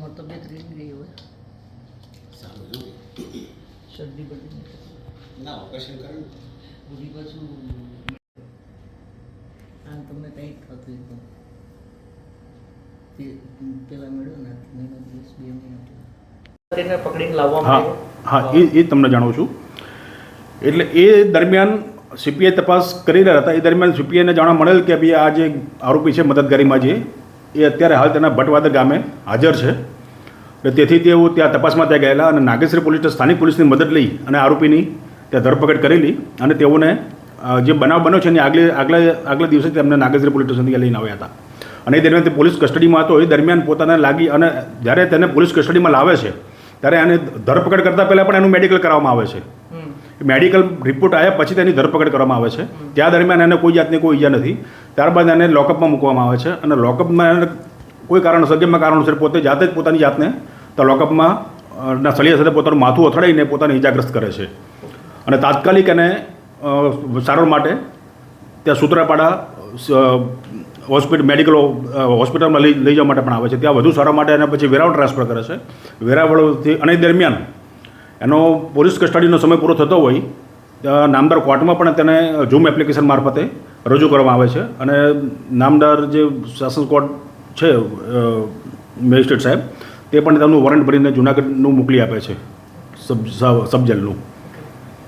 તમારે તબિયત રહી ગઈ હોય સારું એવું શરદી બધી ના ઓપરેશન કર્યું બધી પાછું આમ તમને કંઈક થતું એકદમ પેલા મળ્યો ને મહિનો દિવસ 2 મહિના પકડીને લાવવામાં હા એ તમને જાણું છું. એટલે એ દરમિયાન સીપીઆઈ તપાસ કરી રહ્યા હતા. એ દરમિયાન સીપીઆઈને જાણવા મળેલ કે ભાઈ આ જે આરોપી છે મદદગારીમાં જે એ અત્યારે હાલ તેના ભટવાદર ગામે હાજર છે. એટલે તેથી તેઓ ત્યાં તપાસમાં ત્યાં ગયેલા અને નાગેશ્વરી પોલીસ સ્થાનિક પોલીસની મદદ લઈ અને આરોપીની ત્યાં ધરપકડ કરેલી અને તેઓને જે બનાવ બન્યો છે એની આગલા દિવસે તેમને નાગેશ્વરી પોલીસ સ્ટેશનથી લઈને આવ્યા હતા. અને એ દરમિયાન તે પોલીસ કસ્ટડીમાં હતો. એ દરમિયાન પોતાને લાગી અને જ્યારે તેને પોલીસ કસ્ટડીમાં લાવે છે ત્યારે એને ધરપકડ કરતાં પહેલાં પણ એનું મેડિકલ કરવામાં આવે છે. મેડિકલ રિપોર્ટ આવ્યા પછી તેની ધરપકડ કરવામાં આવે છે. ત્યાં દરમિયાન એને કોઈ જાતની કોઈ ઈજા નથી. ત્યારબાદ એને લોકઅપમાં મૂકવામાં આવે છે અને લોકઅપમાં એને કોઈ કારણસર ગમે કારણોસર પોતે જાતે જ પોતાની જાતને તો લોકઅપમાં ના સળિયા સાથે પોતાનું માથું અથડાઈને પોતાને ઈજાગ્રસ્ત કરે છે અને તાત્કાલિક એને સારવાર માટે ત્યાં સૂત્રાપાડા હોસ્પિટલમાં લઈ જવા માટે પણ આવે છે. ત્યાં વધુ સારવાર માટે એને પછી વેરાવળ ટ્રાન્સફર કરે છે. વેરાવળથી અને દરમિયાન એનો પોલીસ કસ્ટડીનો સમય પૂરો થતો હોય નામદાર કોર્ટમાં પણ તેને ઝૂમ એપ્લિકેશન મારફતે રજૂ કરવામાં આવે છે અને નામદાર જે શાસન કોર્ટ છે મેજિસ્ટ્રેટ સાહેબ તે પણ તેમનું વોરંટ ભરીને જૂનાગઢનું મોકલી આપે છે સબ જેલનું.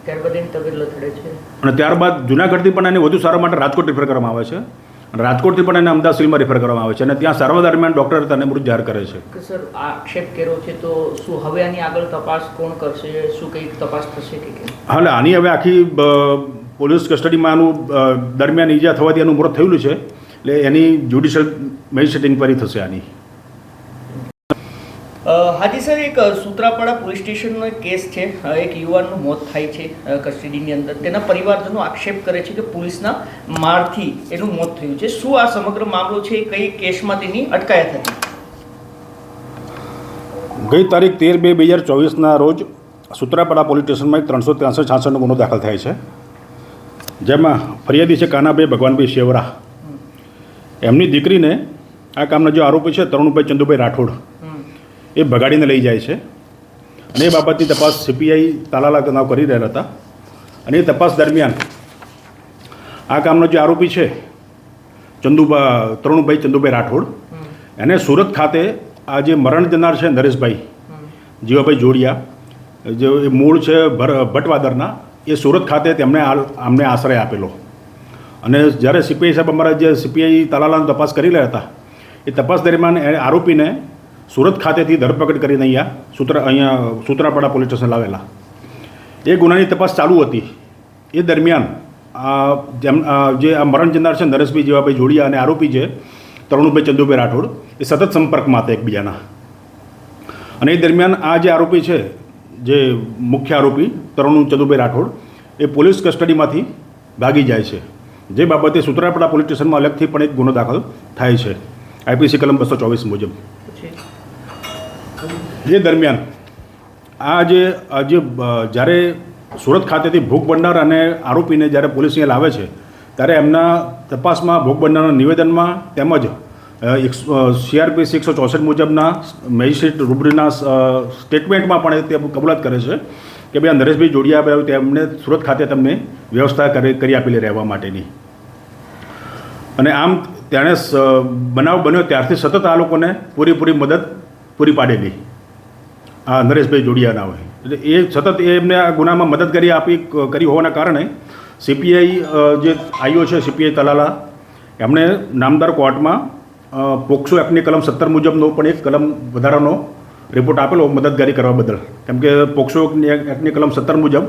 ત્યારબાદ એની તબિયત લથડે છે અને ત્યારબાદ જૂનાગઢથી પણ એને વધુ સારવાર માટે રાજકોટ રિફર કરવામાં આવે છે અને રાજકોટથી પણ એને અમદાવાદ સિવિલમાં રિફર કરવામાં આવે છે અને ત્યાં સારવાર દરમિયાન ડૉક્ટર તેને મૃત જાહેર કરે છે. કે સર આક્ષેપ કર્યો છે તો શું હવે આની આગળ તપાસ કોણ કરશે? શું કંઈક તપાસ થશે કે કેમ? હાલ આની હવે આખી પોલીસ કસ્ટડીમાં આનું દરમિયાન ઈજા થવાથી એનું મૃત થયેલું છે એટલે એની જ્યુડિશિયલ મેજિસ્ટ્રેટ ઇન્ક્વાયરી થશે આની. હાજી સર, એક સૂત્રાપાડા પોલીસ સ્ટેશનનો એક કેસ છે. એક યુવાનનું મોત થાય છે કસ્ટડીની અંદર. તેના પરિવારજનો આક્ષેપ કરે છે કે પોલીસના મારથી એનું મોત થયું છે. શું આ સમગ્ર મામલો છે? કઈ કેસમાં તેની અટકાયત હતી? ગઈ તારીખ 13/2/2024ના રોજ સૂત્રાપાડા પોલીસ સ્ટેશનમાં એક 363-66નો ગુનો દાખલ થાય છે. જેમાં ફરિયાદી છે કાનાભાઈ ભગવાનભાઈ શેવરા. એમની દીકરીને આ કામના જે આરોપી છે તરુણભાઈ ચંદુભાઈ રાઠોડ એ ભગાડીને લઈ જાય છે અને એ બાબતની તપાસ સીપીઆઈ તાલાલા નાવ કરી રહ્યા હતા. અને એ તપાસ દરમિયાન આ કામનો જે આરોપી છે તરુણભાઈ ચંદુભાઈ રાઠોડ એને સુરત ખાતે આ જે મરણ જનાર છે નરેશભાઈ જીવાભાઈ જોડિયા જે મૂળ છે ભટવાદરના, એ સુરત ખાતે તેમણે આમને આશ્રય આપેલો. અને જ્યારે સીપીઆઈ સાહેબ અમારા જે સીપીઆઈ તાલાલાની તપાસ કરી રહ્યા હતા એ તપાસ દરમિયાન એ આરોપીને સુરત ખાતેથી ધરપકડ કરીને અહીંયા સૂત્રાપાડા પોલીસ સ્ટેશન લાવેલા. એ ગુનાની તપાસ ચાલુ હતી. એ દરમિયાન જે આ મરણ જનાર છે નરેશભાઈ જીવાભાઈ જોડિયા અને આરોપી છે તરુણભાઈ ચંદુભાઈ રાઠોડ એ સતત સંપર્કમાં હતા એકબીજાના. અને એ દરમિયાન આ જે આરોપી છે જે મુખ્ય આરોપી તરુણ ચંદુભાઈ રાઠોડ એ પોલીસ કસ્ટડીમાંથી ભાગી જાય છે. જે બાબતે સૂત્રાપાડા પોલીસ સ્ટેશનમાં અલગથી પણ એક ગુનો દાખલ થાય છે આઈપીસી કલમ 224 મુજબ. એ દરમિયાન જ્યારે સુરત ખાતેથી ભોગ બનનાર અને આરોપીને જ્યારે પોલીસ અહીંયા લાવે છે ત્યારે એમના તપાસમાં ભોગ બનનારના નિવેદનમાં તેમજ CRPC 164 મુજબના મેજિસ્ટ્રેટ રૂબરીના સ્ટેટમેન્ટમાં પણ તે કબૂલાત કરે છે કે ભાઈ આ નરેશભાઈ જોડિયા તેમને સુરત ખાતે તેમને વ્યવસ્થા કરી આપેલી રહેવા માટેની. અને આમ તેણે બનાવ બન્યો ત્યારથી સતત આ લોકોને પૂરી મદદ પૂરી પાડેલી આ નરેશભાઈ જોડિયાના હોય. એટલે એ સતત એમને આ ગુનામાં મદદ કરી હોવાના કારણે સીપીઆઈ જે આઈઓ છે સીપીઆઈ તલાલા એમણે નામદાર કોર્ટમાં પોક્સો એક્ટની કલમ 17 મુજબનો પણ એક કલમ વધારાનો રિપોર્ટ આપેલો મદદગારી કરવા બદલ. કેમ કે પોક્સો એક્ટની કલમ 17 મુજબ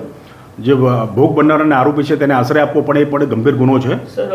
જે ભોગ બનનાર અને આરોપી છે તેને આશ્રય આપવો પણ એ પણ ગંભીર ગુનો છે. સર